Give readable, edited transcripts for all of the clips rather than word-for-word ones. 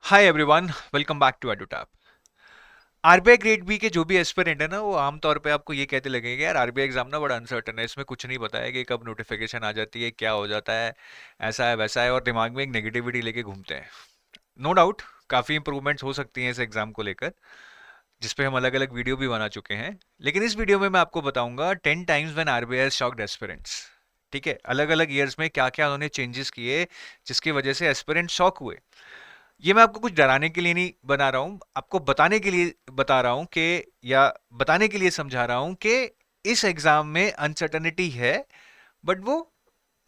Hi everyone, welcome back to Edutap. RBI grade B के जो भी एस्पिरेंट है ना, वो आमतौर पे आपको ये कहते लगेंगे यार आरबीआई एग्जाम ना बड़ा अनसर्टन है, इसमें कुछ नहीं पता है कि कब नोटिफिकेशन आ जाती है, क्या हो जाता है, ऐसा है वैसा है, और दिमाग में एक नेगेटिविटी लेके घूमते हैं। नो डाउट काफ़ी इंप्रूवमेंट्स हो सकती हैं इस एग्जाम को लेकर, जिसपे हम अलग अलग वीडियो भी बना चुके हैं। लेकिन इस वीडियो में मैं आपको बताऊंगा 10 times when RBI shocked aspirants. ठीक है, अलग अलग ईयर्स में क्या क्या उन्होंने चेंजेस किए जिसकी वजह से एस्पिरेंट शॉक हुए। ये मैं आपको कुछ डराने के लिए नहीं बना रहा हूँ, आपको बताने के लिए बता रहा हूँ कि, या बताने के लिए समझा रहा हूँ कि इस एग्जाम में अनसर्टनिटी है, बट वो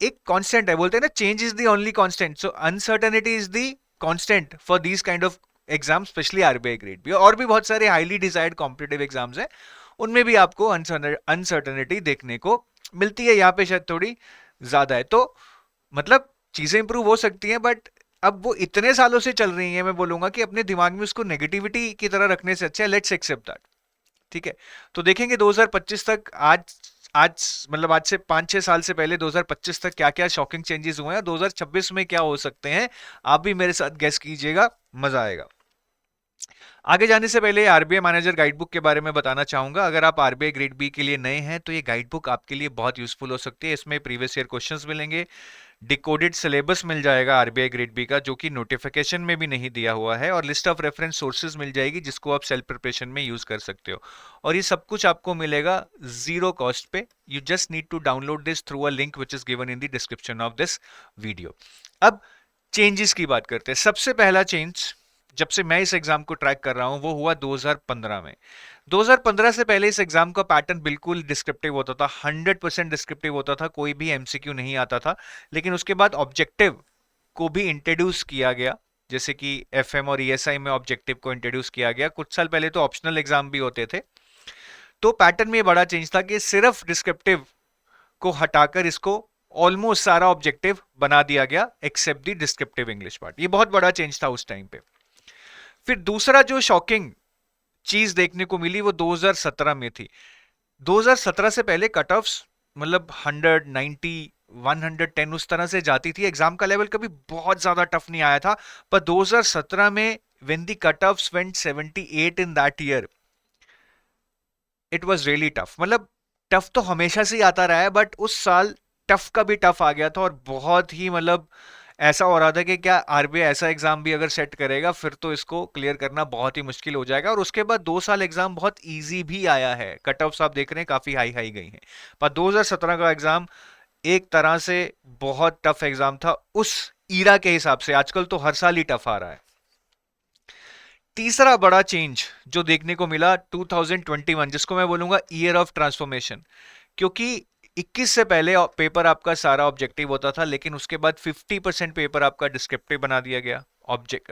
एक कांस्टेंट है। बोलते हैं ना, change is the only constant, so uncertainty is the constant for these kind of exam, specially RBI grade B. और भी बहुत सारे हाईली डिजायर्ड कॉम्पिटेटिव एग्जाम्स हैं, उनमें भी आपको अनसर्टनिटी देखने को मिलती है। यहाँ पे शायद थोड़ी ज्यादा है, तो मतलब चीजें इंप्रूव हो सकती हैं, बट अब वो इतने सालों से चल रही हैं, मैं बोलूंगा कि अपने दिमाग में उसको नेगेटिविटी की तरह रखने से अच्छा है लेट्स एक्सेप्ट दैट। ठीक है, तो देखेंगे 2025 तक, आज आज मतलब आज से 5-6 साल से पहले 2025 तक क्या क्या शॉकिंग चेंजेस हुए हैं, 2026 में क्या हो सकते हैं। आप भी मेरे साथ गेस कीजिएगा, मजा आएगा। आगे जाने से पहले आरबीआई मैनेजर गाइडबुक के बारे में बताना चाहूंगा। अगर आप आरबीआई ग्रेड बी के लिए नए हैं तो ये गाइडबुक आपके लिए बहुत यूजफुल हो सकती है। इसमें प्रीवियस ईयर क्वेश्चंस मिलेंगे, डिकोडेड सिलेबस मिल जाएगा आरबीआई ग्रेड बी का, जो कि नोटिफिकेशन में भी नहीं दिया हुआ है, और लिस्ट ऑफ रेफरेंस सोर्सेज मिल जाएगी जिसको आप सेल्फ प्रिपरेशन में यूज कर सकते हो। और ये सब कुछ आपको मिलेगा जीरो कॉस्ट पे। You just need to download this through a link which is given in the description of this video. अब चेंजेस की बात करते हैं। सबसे पहला चेंज, जब से मैं इस एग्जाम को ट्रैक कर रहा हूं, वो हुआ 2015 में। 2015 से पहले इस एग्जाम का पैटर्न बिल्कुल डिस्क्रिप्टिव होता था, 100% डिस्क्रिप्टिव होता था, कोई भी एमसीक्यू नहीं आता था। लेकिन उसके बाद ऑब्जेक्टिव को भी इंट्रोड्यूस किया गया, जैसे कि एफएम और ईएसआई में ऑब्जेक्टिव को इंट्रोड्यूस किया गया। कुछ साल पहले तो ऑप्शनल एग्जाम भी होते थे। तो पैटर्न में बड़ा चेंज था कि सिर्फ डिस्क्रिप्टिव को हटाकर इसको ऑलमोस्ट सारा ऑब्जेक्टिव बना दिया गया, except the descriptive English part. ये बहुत बड़ा चेंज था उस टाइम पे। फिर दूसरा जो शॉकिंग चीज देखने को मिली वो 2017 में थी। 2017 से पहले कट ऑफ्स मतलब 100, 90, 110 उस तरह से जाती थी। एग्जाम का लेवल कभी बहुत ज्यादा टफ नहीं आया था, पर 2017 में when the cut offs went 78 in that year, it was really tough. मतलब टफ तो हमेशा से ही आता रहा है, बट उस साल टफ का भी टफ आ गया था, और बहुत ही मतलब ऐसा हो रहा था कि क्या आरबीआई ऐसा एग्जाम भी अगर सेट करेगा फिर तो इसको क्लियर करना बहुत ही मुश्किल हो जाएगा। और उसके बाद 2 साल एग्जाम बहुत इजी भी आया है, कट ऑफ्स आप देख रहे हैं काफी हाई हाई गई हैं। पर 2017 का एग्जाम एक तरह से बहुत टफ एग्जाम था उस ईरा के हिसाब से। आजकल तो हर साल ही टफ आ रहा है। तीसरा बड़ा चेंज जो देखने को मिला 2021, जिसको मैं बोलूंगा ईयर ऑफ ट्रांसफॉर्मेशन, क्योंकि 21 से पहले पेपर आपका सारा ऑब्जेक्टिव होता था, लेकिन उसके बाद 50% पेपर आपका डिस्क्रिप्टिव बना दिया गया ऑब्जेक्ट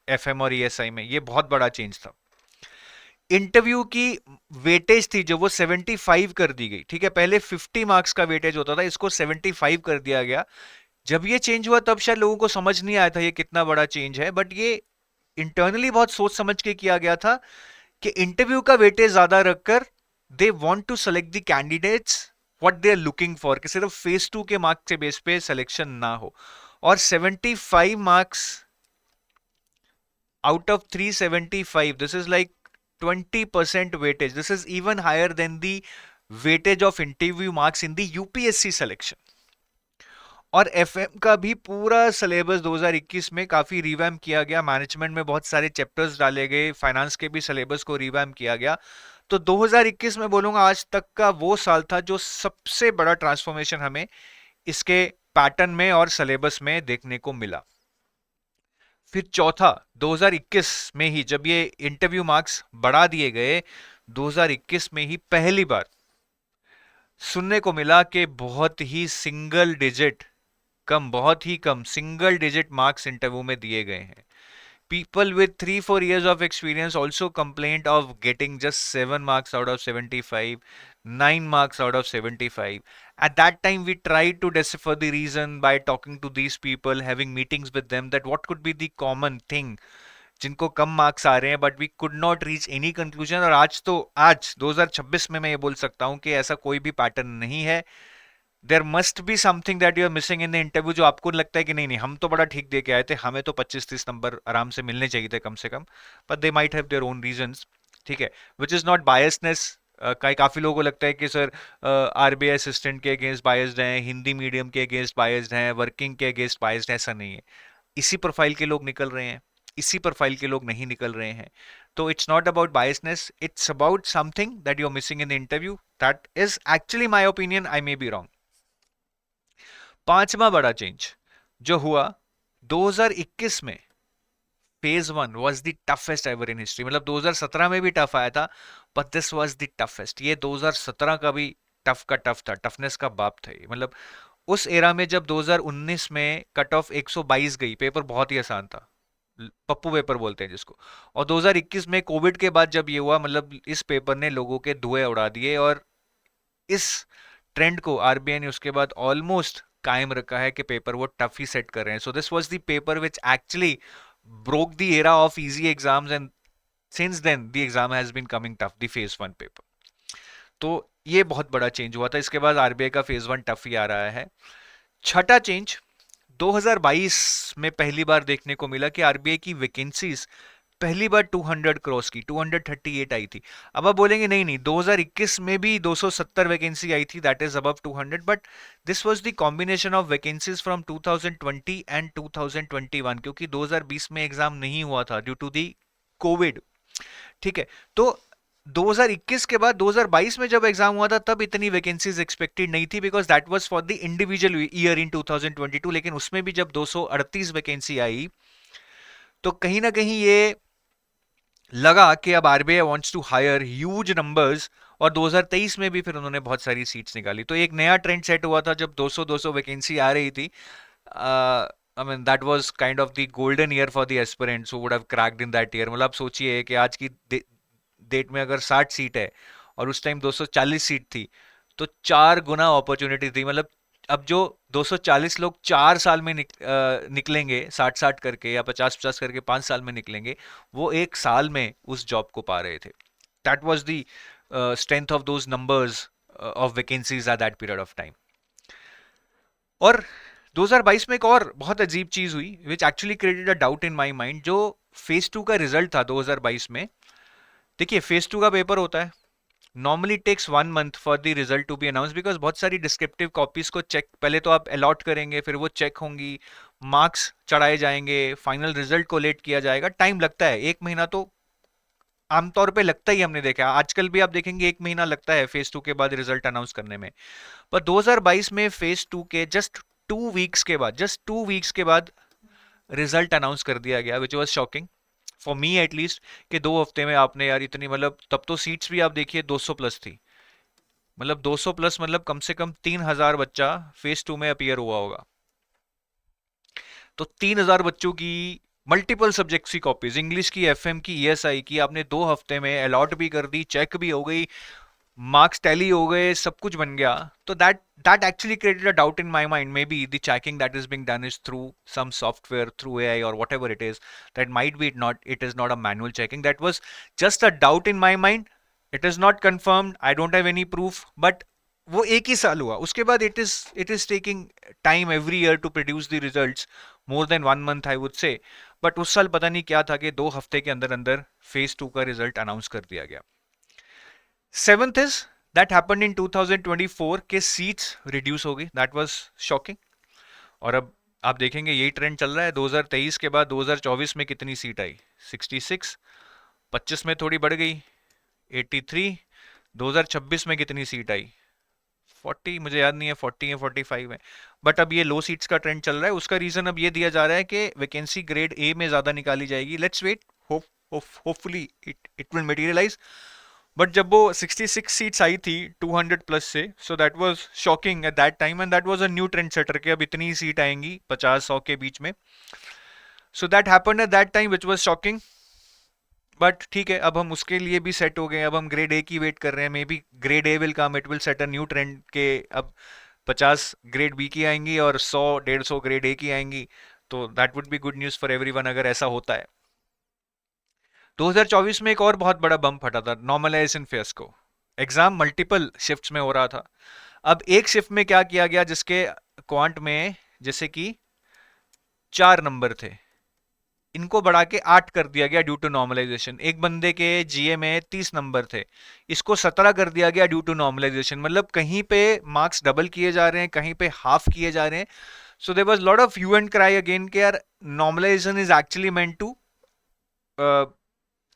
एफएम और ईएसआई में। ये बहुत बड़ा चेंज था। इंटरव्यू की वेटेज थी जो वो 75 कर दी गई। ठीक है, पहले 50 मार्क्स का वेटेज होता था, इसको 75 कर दिया गया। जब ये चेंज हुआ तब शायद लोगों को समझ नहीं आया था ये कितना बड़ा चेंज है, बट ये इंटरनली बहुत सोच समझ के किया गया था कि इंटरव्यू का वेटेज ज्यादा रखकर they want to select the candidates what they are looking for, कि सिर्फ फेज 2 के मार्क्स के बेस पे सिलेक्शन ना हो। और 75 marks out of 375, this is like 20% weightage. This is even higher than the weightage of interview marks in the UPSC selection. और FM का भी पूरा सिलेबस 2021 में काफी रिवैम्प किया गया, मैनेजमेंट में बहुत सारे चैप्टर्स डाले गए, फाइनेंस के भी सिलेबस को रिवैम्प किया गया। तो 2021 में बोलूंगा आज तक का वो साल था जो सबसे बड़ा ट्रांसफॉर्मेशन हमें इसके पैटर्न में और सिलेबस में देखने को मिला। फिर चौथा, 2021 में ही जब ये इंटरव्यू मार्क्स बढ़ा दिए गए, 2021 में ही पहली बार सुनने को मिला कि बहुत ही सिंगल डिजिट कम, बहुत ही कम सिंगल डिजिट मार्क्स इंटरव्यू में दिए गए हैं। People with 3-4 years of experience also complained of getting just 7 marks out of 75, 9 marks out of 75. At that time, we tried to decipher the reason by talking to these people, having meetings with them, that what could be the common thing जिनको कम marks आ रहे हैं, but we could not reach any conclusion. और आज 2026 में मैं ये बोल सकता हूं कि ऐसा कोई भी पैटर्न नहीं है। There must be something that you are missing in the interview, जो आपको लगता है कि नहीं नहीं हम तो बड़ा ठीक दे के आए थे, हमें तो 25-30 नंबर आराम से मिलने चाहिए थे कम से कम, but they might have their own reasons, ठीक है, विच इज नॉट बायसनेस। काफी लोगों को लगता है कि सर आरबीआई असिस्टेंट के अगेंस्ट बायस्ड हैं, हिंदी मीडियम के अगेंस्ट बायस्ड हैं, वर्किंग के अगेंस्ट बायस्ड हैं, ऐसा नहीं है। इसी प्रोफाइल के लोग निकल रहे हैं, इसी प्रोफाइल के लोग नहीं निकल रहे हैं। तो it's not about biasness, it's about something that you are missing in the interview, that is actually my opinion, I may be wrong. पांचवा बड़ा चेंज जो हुआ 2021 में, phase one was the toughest ever in history, मतलब 2017 में भी tough आया था, but this was the toughest. ये 2017 का भी टफ का टफ था, टफनेस का बाप था ये। मतलब उस एरा में जब 2019 में कट ऑफ 122 गई, पेपर बहुत ही आसान था, पप्पू पेपर बोलते हैं जिसको, और 2021 में कोविड के बाद जब ये हुआ, मतलब इस पेपर ने लोगों के धुएं उड़ा दिए, और इस ट्रेंड को आरबीआई ने उसके बाद ऑलमोस्ट कायम रखा है कि पेपर वो टफ ही सेट कर रहे हैं। So this was the paper which actually broke the era of easy exams, and since then the exam has been coming tough, the phase one paper. तो ये बहुत बड़ा चेंज हुआ था, इसके बाद आरबीआई का फेज वन टफ ही आ रहा है। छठा चेंज 2022 में पहली बार देखने को मिला कि आरबीआई की वैकेंसीज पहली बार 200 क्रॉस की, 238 आई थी। अब आप बोलेंगे नहीं नहीं 2021 में भी 270 वैकेंसी आई थी, that is above 200, but this was the combination of vacancies from 2020 and 2021, क्योंकि 2020 में एग्जाम नहीं हुआ था ड्यू टू दी कोविड, ठीक है। तो 2021 के बाद 2022 में जब एग्जाम हुआ था तब इतनी वैकेंसीज एक्सपेक्टेड नहीं थी, because that was for the individual year in 2022, लेकिन उसमें भी जब 238 वैकेंसी आई तो कहीं ना कहीं ये लगा कि अब RBI wants to hire huge numbers, और 2023 में भी फिर उन्होंने बहुत सारी सीट्स निकाली। तो एक नया ट्रेंड सेट हुआ था जब 200 वैकेंसी आ रही थी। I mean that was kind of the golden year for the aspirants who would have cracked in that year. मतलब सोचिए कि आज की डेट में अगर 60 सीट है और उस टाइम 240 सीट थी, तो 4 गुना अपॉर्चुनिटी थी। मतलब अब जो 240 लोग 4 साल में निकलेंगे 60-60 करके या 50-50 करके 5 साल में निकलेंगे, वो एक साल में उस जॉब को पा रहे थे। That was the strength of those numbers of vacancies at that period of time. और 2022 में एक और बहुत अजीब चीज हुई which actually created a doubt in my mind. जो फेज टू का रिजल्ट था 2022 में, देखिए फेज टू का पेपर होता है, normally takes 1 month for the result to be announce, because बहुत सारी डिस्क्रिप्टिव कॉपीज को चेक पहले तो आप अलॉट करेंगे, फिर वो चेक होंगी, मार्क्स चढ़ाए जाएंगे, फाइनल रिजल्ट कोलेट किया जाएगा, टाइम लगता है 1 महीना तो आमतौर पे लगता ही, हमने देखा आजकल भी आप देखेंगे 1 महीना लगता है फेज टू के बाद रिजल्ट अनाउंस करने में। पर 2022 में फेज टू के जस्ट 2 वीक्स के बाद रिजल्ट अनाउंस कर दिया गया, which was shocking for me at least, कि 2 हफ्ते में आपने यार इतनी, मतलब तब तो सीट्स भी आप देखिए 200 प्लस थी, मतलब 200 प्लस मतलब कम से कम 3000 बच्चा फेज टू में अपीयर हुआ होगा। तो 3000 बच्चों की मल्टीपल सब्जेक्ट्स की कॉपीज, इंग्लिश की, एफएम की, ईएसआई की, आपने 2 हफ्ते में अलॉट भी कर दी, चेक भी हो गई, मार्क्स टैली हो गए, सब कुछ बन गया। तो that actually created a doubt in my mind, maybe the checking that is being done is through some software, through AI और whatever it is, that might be it is not a manual checking, that was just a doubt in my mind. It is not confirmed, I don't have any proof, but वो एक ही साल हुआ, उसके बाद it is taking time every year to produce the results, more than 1 month I would say. But उस साल पता नहीं क्या था कि 2 हफ्ते के अंदर अंदर फेज टू का रिजल्ट अनाउंस कर दिया गया। Seventh is that happened in 2024 के सीट्स रिड्यूस हो गई, दैट वाज शॉकिंग। और अब आप देखेंगे यही ट्रेंड चल रहा है, 2023 के बाद 2024 में कितनी सीट आई, 66, 25 में थोड़ी बढ़ गई 83, 2026 में कितनी सीट आई 40, मुझे याद नहीं है 40 या 45 है, बट अब ये लो सीट्स का ट्रेंड चल रहा है। उसका रीजन अब ये दिया जा रहा है कि वैकेंसी ग्रेड ए में ज्यादा निकाली जाएगी, let's wait, hopefully it will materialise. But जब वो 66 सीट्स आई थी 200 प्लस से, so that was shocking at that time, and that was a new trend setter कि अब इतनी सीट आएंगी 50-100 के बीच में। So that happened at that time which was shocking. But ठीक है, अब हम उसके लिए भी सेट हो गए, अब हम ग्रेड ए की वेट कर रहे हैं, may be grade A will come, it will set a new trend के अब 50 ग्रेड बी की आएंगी और 100-150 ग्रेड ए की आएंगी। तो that would be good news for everyone अगर ऐसा होता है। 2024 में एक और बहुत बड़ा बम फटा था, नॉर्मलाइजेशन फेयर्स को, एग्जाम मल्टीपल शिफ्ट्स में हो रहा था। अब एक शिफ्ट में क्या किया गया, जिसके क्वांट में जैसे कि 4 नंबर थे, इनको बढ़ा के 8 कर दिया गया ड्यू टू नॉर्मलाइजेशन। एक बंदे के जीए में 30 नंबर थे, इसको 17 कर दिया गया ड्यू टू नॉर्मलाइजेशन। मतलब कहीं पे मार्क्स डबल किए जा रहे हैं, कहीं पे हाफ किए जा रहे हैं। So there was lot of hue and cry again कि यार normalisation is actually meant to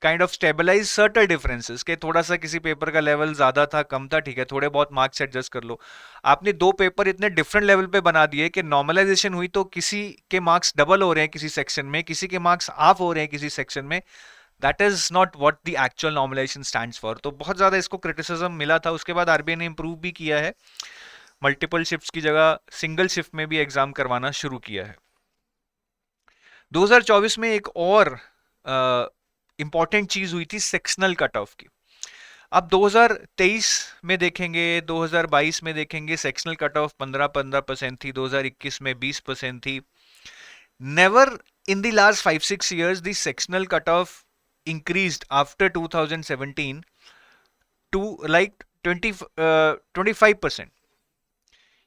kind of stabilise certain differences, के थोड़ा सा किसी पेपर का लेवल ज्यादा था, कम था, ठीक है, थोड़े बहुत मार्क्स एडजस्ट कर लो। आपने दो पेपर इतने डिफरेंट लेवल पे बना दिए कि नॉर्मलाइजेशन हुई तो किसी के मार्क्स डबल हो रहे हैं किसी सेक्शन में, किसी के मार्क्स हाफ हो रहे हैं किसी सेक्शन में। That is not what the actual normalisation stands for. तो बहुत ज्यादा इसको क्रिटिसिज्म मिला था। उसके बाद आरबीआई ने इंप्रूव भी किया है, मल्टीपल शिफ्ट्स की जगह सिंगल शिफ्ट में भी एग्जाम करवाना शुरू किया है। 2024 में एक और इंपॉर्टेंट चीज हुई थी सेक्शनल कट ऑफ की। अब 2023 में देखेंगे, 2022 में देखेंगे, सेक्शनल कट ऑफ 15% थी, 2021 में 20% थी। Never in the last 5-6 years the sectional cut off increased after 2017 to like 25%।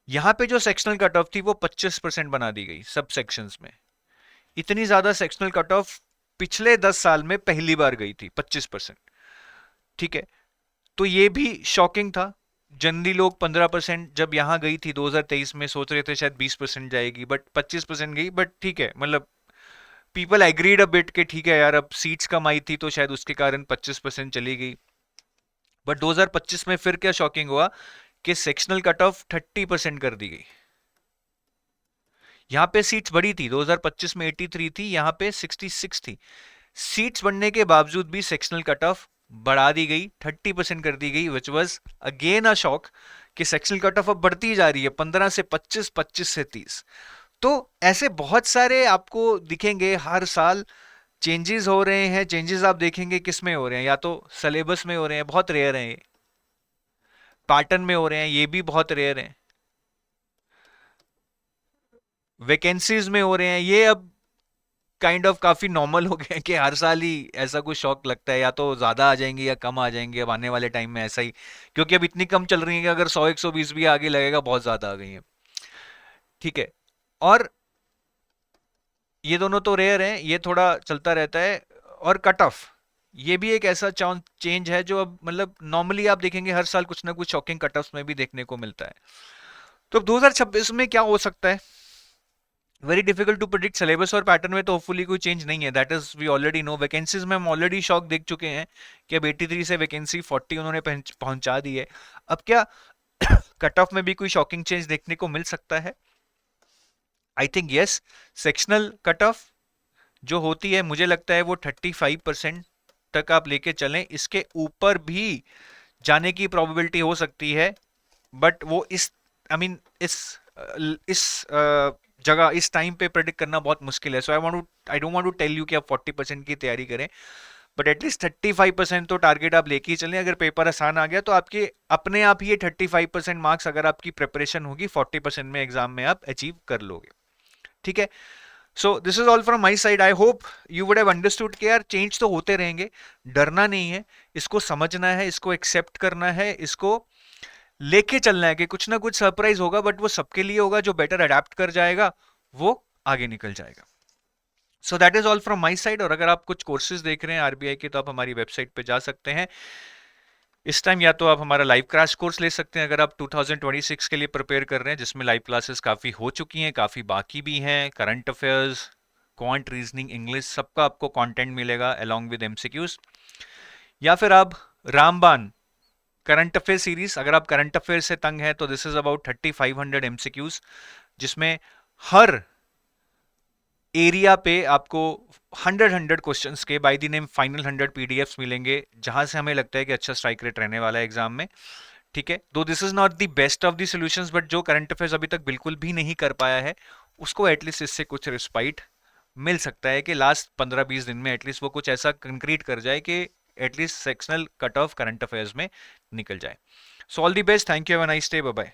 यहां पे जो सेक्शनल कट ऑफ थी वो 25% बना दी गई सब सेक्शंस में। इतनी ज्यादा सेक्शनल कट ऑफ पिछले 10 साल में पहली बार गई थी, 25%। ठीक है, तो ये भी शॉकिंग था। जनरली लोग 15% जब यहां गई थी 2023 में सोच रहे थे शायद 20% जाएगी, बट 25% गई। बट ठीक है, मतलब पीपल एग्रीड अ बिट के ठीक है यार, अब सीट्स कम आई थी तो शायद उसके कारण 25% चली गई। बट 2025 में फिर क्या शॉकिंग हुआ कि सेक्शनल कट ऑफ 30% कर दी गई। यहां पे सीट्स बढ़ी थी, 2025 में 83 थी, यहां पे 66 थी। सीट्स बढ़ने के बावजूद भी सेक्शनल कट ऑफ बढ़ा दी गई, 30% कर दी गई, which was again a shock कि सेक्शनल कट ऑफ अब बढ़ती जा रही है, 15 से 25, 25 से 30। तो ऐसे बहुत सारे आपको दिखेंगे हर साल चेंजेस हो रहे हैं। चेंजेस आप देखेंगे किस में हो रहे हैं, या तो सिलेबस में हो रहे हैं, बहुत रेयर हैं, पैटर्न में हो रहे हैं, ये भी बहुत रेयर हैं, वैकेंसीज में हो रहे हैं, ये अब काइंड ऑफ काफी नॉर्मल हो गया है कि हर साल ही ऐसा कुछ शौक लगता है, या तो ज्यादा आ जाएंगे या कम आ जाएंगे अब आने वाले टाइम में ऐसा ही। क्योंकि अब इतनी कम चल रही है कि अगर 100-120 भी आगे लगेगा, बहुत ज्यादा आ गई है। ठीक है, और ये दोनों तो रेयर हैं, ये थोड़ा चलता रहता है। और कट ऑफ, ये भी एक ऐसा चेंज है जो अब मतलब नॉर्मली आप देखेंगे हर साल कुछ ना कुछ शॉकिंग कट ऑफ में भी देखने को मिलता है। तो अब 2026 में क्या हो सकता है, very difficult to predict. Syllabus और पैटर्न में तो होपफुली कोई चेंज नहीं है, that is we already know. Vacancies में हम ऑलरेडी शॉक देख चुके हैं कि अब 83 से वैकेंसी 40 उन्होंने पहुंचा दी है। अब क्या कट ऑफ में भी कोई शॉकिंग चेंज देखने को मिल सकता है? I think yes. Sectional cut of जो होती है मुझे लगता है वो 35% तक आप लेके चलें, इसके ऊपर भी जाने की प्रोबेबिलिटी हो सकती है। बट वो इस आई मीन इस जगह इस टाइम पे प्रेडिक्ट करना बहुत मुश्किल है। So I don't want to tell you कि आप 40% की तैयारी करें, बट एटलीस्ट 35% तो टारगेट आप लेके ही चलें। अगर पेपर आसान आ गया तो आपके अपने आप ही ये 35% मार्क्स, अगर आपकी प्रिपरेशन होगी, 40% में एग्जाम में आप अचीव कर लोगे। ठीक है, so this is all from my side. I hope you would have understood कि यार चेंज तो होते रहेंगे, डरना नहीं है, इसको समझना है, इसको एक्सेप्ट करना है, इसको लेके चलना है कि कुछ ना कुछ सरप्राइज होगा, बट वो सबके लिए होगा। जो बेटर अडेप्ट कर जाएगा वो आगे निकल जाएगा। So that is all from my side. और अगर आप कुछ कोर्सेज देख रहे हैं आरबीआई के, तो आप हमारी वेबसाइट पे जा सकते हैं। इस टाइम या तो आप हमारा लाइव क्रैश कोर्स ले सकते हैं अगर आप 2026 के लिए प्रिपेयर कर रहे हैं, जिसमें लाइव क्लासेस काफ़ी हो चुकी हैं, काफ़ी बाकी भी हैं। Current affairs, quant, reasoning, English, सबका आपको कंटेंट मिलेगा अलॉन्ग विद एमसीक्यूज। या फिर आप रामबान करंट अफेयर सीरीज, अगर आप करंट अफेयर से तंग है तो दिस इज अबाउट 3500 एमसीक्यूज, जिसमें हर एरिया पे आपको 100 क्वेश्चंस के by the name final 100 PDFs मिलेंगे, जहां से हमें लगता है कि अच्छा स्ट्राइक रेट रहने वाला है एग्जाम में। ठीक है, दो this is not the best of the solutions, but जो करंट अफेयर्स अभी तक बिल्कुल भी नहीं कर पाया है उसको एटलीस्ट इससे कुछ रिस्पाइट मिल सकता है कि लास्ट 15-20 दिन में एटलीस्ट वो कुछ ऐसा कंक्रीट कर जाए कि at least sectional cut off current affairs में निकल जाए। So all the best, thank you, have a nice day, bye bye.